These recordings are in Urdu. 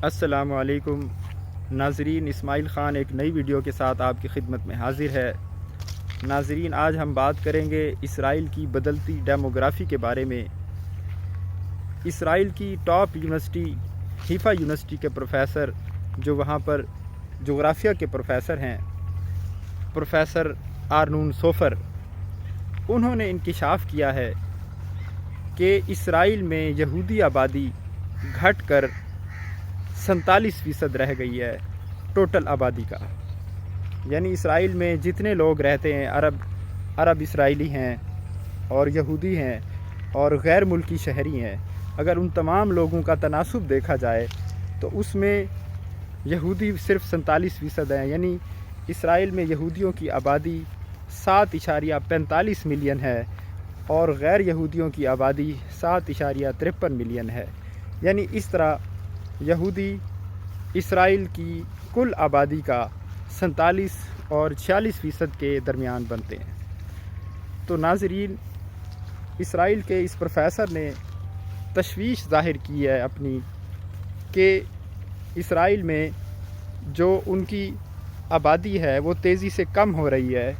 السلام علیکم ناظرین، اسماعیل خان ایک نئی ویڈیو کے ساتھ آپ کی خدمت میں حاضر ہے۔ ناظرین، آج ہم بات کریں گے اسرائیل کی بدلتی ڈیموگرافی کے بارے میں۔ اسرائیل کی ٹاپ یونیورسٹی حیفا یونیورسٹی کے پروفیسر، جو وہاں پر جغرافیہ کے پروفیسر ہیں، پروفیسر آرنون سوفر، انہوں نے انکشاف کیا ہے کہ اسرائیل میں یہودی آبادی گھٹ کر 47% رہ گئی ہے ٹوٹل آبادی کا۔ یعنی اسرائیل میں جتنے لوگ رہتے ہیں، عرب اسرائیلی ہیں اور یہودی ہیں اور غیر ملکی شہری ہیں، اگر ان تمام لوگوں کا تناسب دیکھا جائے تو اس میں یہودی صرف 47% ہیں۔ یعنی اسرائیل میں یہودیوں کی آبادی 7.45 ملین ہے اور غیر یہودیوں کی آبادی 7.53 ملین ہے۔ یعنی اس طرح یہودی اسرائیل کی کل آبادی کا 47 اور 46% کے درمیان بنتے ہیں۔ تو ناظرین، اسرائیل کے اس پروفیسر نے تشویش ظاہر کی ہے اپنی کہ اسرائیل میں جو ان کی آبادی ہے وہ تیزی سے کم ہو رہی ہے۔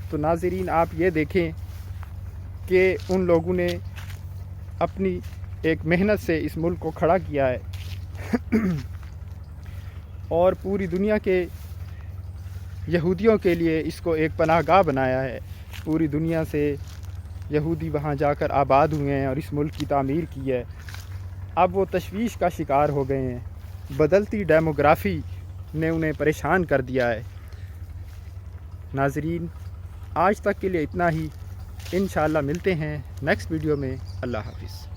تو ناظرین، آپ یہ دیکھیں کہ ان لوگوں نے اپنی ایک محنت سے اس ملک کو کھڑا کیا ہے اور پوری دنیا کے یہودیوں کے لیے اس کو ایک پناہ گاہ بنایا ہے۔ پوری دنیا سے یہودی وہاں جا کر آباد ہوئے ہیں اور اس ملک کی تعمیر کی ہے۔ اب وہ تشویش کا شکار ہو گئے ہیں، بدلتی ڈیموگرافی نے انہیں پریشان کر دیا ہے۔ ناظرین، آج تک کے لیے اتنا ہی، انشاءاللہ ملتے ہیں نیکسٹ ویڈیو میں۔ اللہ حافظ۔